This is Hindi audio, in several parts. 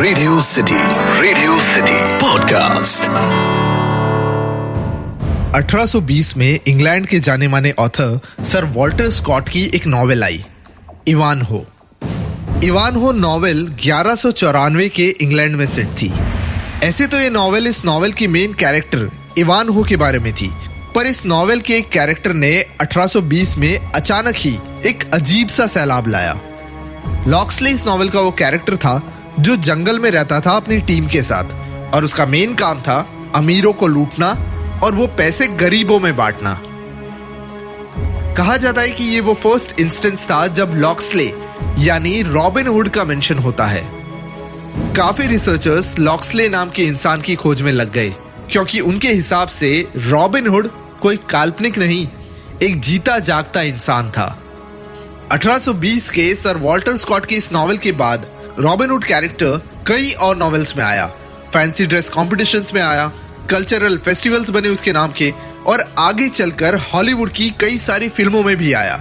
Radio city podcast. 1820 में इंग्लैंड के जाने माने ऑथर सर वॉल्टर स्कॉट की एक नॉवेल आई, इवानहो। इवानहो नॉवेल 1194 के इंग्लैंड में सेट थी। ऐसे तो ये नॉवेल इस नॉवेल की मेन कैरेक्टर इवानहो के बारे में थी, पर इस नॉवेल के एक कैरेक्टर ने 1820 में अचानक ही एक अजीब सा सैलाब लाया। लॉक्सले इस नॉवेल का वो कैरेक्टर था जो जंगल में रहता था अपनी टीम के साथ, और उसका मेन काम था अमीरों को लूटना और वो पैसे गरीबों में बांटना। कहा जाता है कि ये वो फर्स्ट इंस्टेंस था जब लॉक्सले यानी रॉबिन हुड का मेंशन होता है। काफी रिसर्चर्स लॉक्सले नाम के इंसान की खोज में लग गए, क्योंकि उनके हिसाब से रॉबिन हुड कोई काल्पनिक नहीं, एक जीता जागता इंसान था। 1820 के सर वॉल्टर स्कॉट की इस नॉवेल के बाद रॉबिन हुड कैरेक्टर कई और नॉवेल्स में आया, फैंसी ड्रेस कॉम्पिटिशन्स में आया, कल्चरल फेस्टिवल्स बने उसके नाम के, और आगे चलकर हॉलीवुड की कई सारी फिल्मों में भी आया।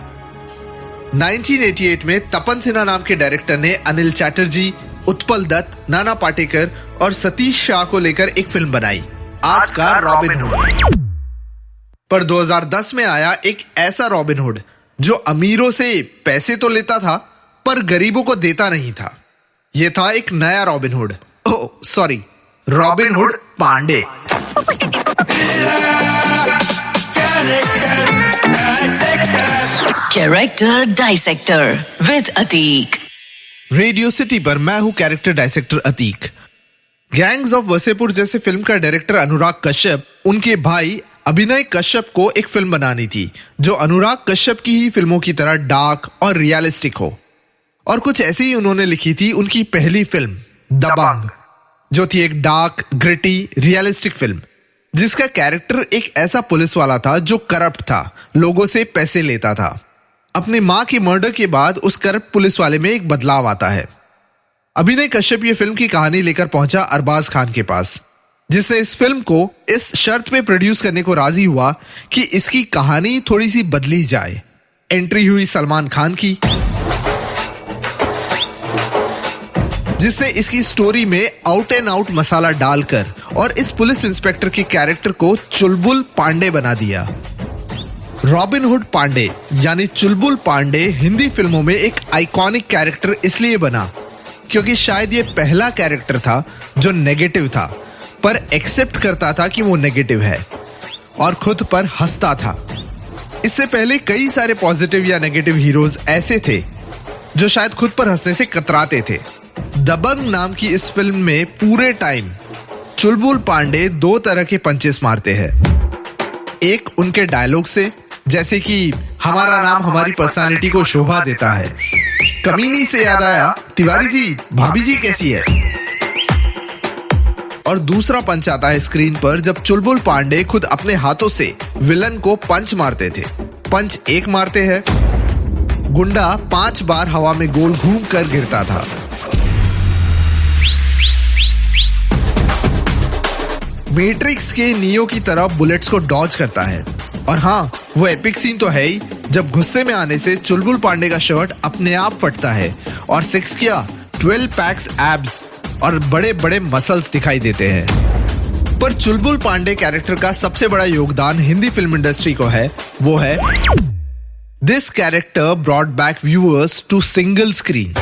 1988 में तपन सिन्हा नाम के डायरेक्टर ने अनिल चैटर्जी, उत्पल दत्त, नाना पाटेकर और सतीश शाह को लेकर एक फिल्म बनाई, आज का रॉबिन हुड। पर 2010 में आया एक ऐसा रॉबिन हुड जो अमीरों से पैसे तो लेता था पर गरीबों को देता नहीं था। यह था एक नया Robin Hood, Robin Hood Pandey. Character dissector with Atiq. Radio City पर मैं हूं character dissector Atiq. Gangs of Wasseypur जैसे फिल्म का डायरेक्टर अनुराग कश्यप, उनके भाई अभिनय कश्यप को एक फिल्म बनानी थी जो अनुराग कश्यप की ही फिल्मों की तरह डार्क और रियलिस्टिक हो, और कुछ ऐसे ही उन्होंने लिखी थी उनकी पहली फिल्म दबंग, जो थी एक डार्क, ग्रिटी, रियलिस्टिक फिल्म जिसका कैरेक्टर एक ऐसा पुलिस वाला था जो करप्ट था, लोगों से पैसे लेता था। अपनी मां की मर्डर के बाद उस करप्ट पुलिस वाले में एक बदलाव आता है। अभिनय कश्यप ये फिल्म की कहानी लेकर पहुंचा अरबाज खान के पास, जिसने इस फिल्म को इस शर्त पे प्रोड्यूस करने को राजी हुआ कि इसकी कहानी थोड़ी सी बदली जाए। एंट्री हुई सलमान खान की, जिसने इसकी स्टोरी में आउट एंड आउट मसाला डालकर और इस पुलिस इंस्पेक्टर के कैरेक्टर को चुलबुल पांडे बना दिया। रॉबिन हुड पांडे यानी चुलबुल पांडे हिंदी फिल्मों में एक आइकॉनिक कैरेक्टर इसलिए बना क्योंकि शायद ये पहला कैरेक्टर था जो नेगेटिव था पर एक्सेप्ट करता था कि वो नेगेटिव है और खुद पर हंसता था। इससे पहले कई सारे पॉजिटिव या नेगेटिव हीरोज ऐसे थे जो शायद खुद पर हंसने से कतराते थे। दबंग नाम की इस फिल्म में पूरे टाइम चुलबुल पांडे दो तरह के पंचेस मारते हैं। एक उनके डायलॉग से, जैसे कि हमारा नाम हमारी पर्सनालिटी को शोभा देता है, कमीनी से याद आया तिवारी जी भाभी जी कैसी है। और दूसरा पंच आता है स्क्रीन पर जब चुलबुल पांडे खुद अपने हाथों से विलन को पंच मारते थे। पंच एक मारते हैं, गुंडा 5 बार हवा में गोल घूम कर गिरता था। मैट्रिक्स के नियो की तरह बुलेट्स को डॉज करता है। और हाँ, वो एपिक सीन तो है ही जब गुस्से में आने से चुलबुल पांडे का शर्ट अपने आप फटता है और 12 पैक्स एब्स और बड़े बड़े मसल्स दिखाई देते हैं। पर चुलबुल पांडे कैरेक्टर का सबसे बड़ा योगदान हिंदी फिल्म इंडस्ट्री को है, वो है this character brought back viewers to single screen.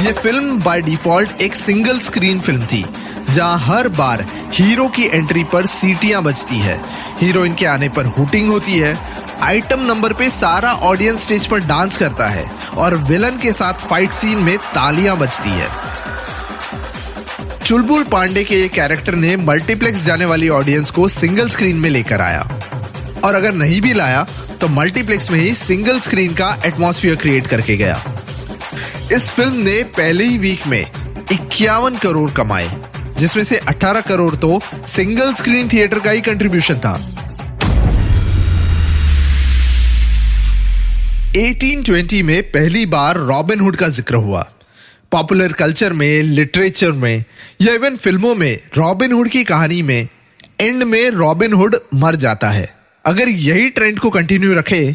ये फिल्म बाय डिफॉल्ट एक सिंगल स्क्रीन फिल्म थी जहां हर बार हीरो की एंट्री पर सीटियां बजती है, हीरोइन के आने पर हुटिंग होती है, आइटम नंबर पे सारा ऑडियंस स्टेज पर डांस करता है और विलन के साथ फाइट सीन में तालियां बजती है। चुलबुल पांडे के ये कैरेक्टर ने मल्टीप्लेक्स जाने वाली ऑडियंस को सिंगल स्क्रीन में लेकर आया, और अगर नहीं भी लाया तो मल्टीप्लेक्स में ही सिंगल स्क्रीन का एटमॉस्फेयर क्रिएट करके गया। इस फिल्म ने पहले ही वीक में 51 करोड़ कमाए, जिसमें से 18 करोड़ तो सिंगल स्क्रीन थिएटर का ही कंट्रीब्यूशन था। 1820 में पहली बार रॉबिन हुड का जिक्र हुआ। पॉपुलर कल्चर में, लिटरेचर में या इवन फिल्मों में रॉबिन हुड की कहानी में एंड में रॉबिन हुड मर जाता है। अगर यही ट्रेंड को कंटिन्यू रखे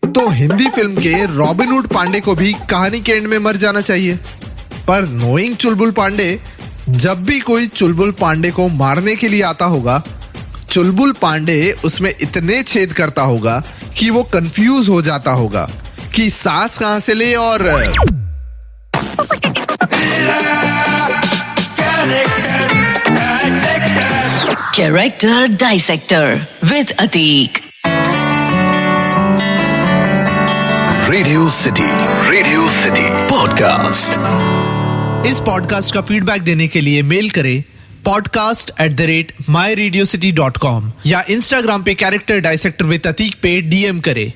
तो हिंदी फिल्म के रॉबिन हुड पांडे को भी कहानी के एंड में मर जाना चाहिए। पर नोइंग चुलबुल पांडे, जब भी कोई चुलबुल पांडे को मारने के लिए आता होगा, चुलबुल पांडे उसमें इतने छेद करता होगा कि वो कंफ्यूज हो जाता होगा कि सांस कहां से ले और Character Dissector with Atik. Radio city podcast. इस पॉडकास्ट का फीडबैक देने के लिए मेल करें podcast@myradiocity.com या इंस्टाग्राम पे कैरेक्टर डाइसेक्टर विद अतीक पे DM करें।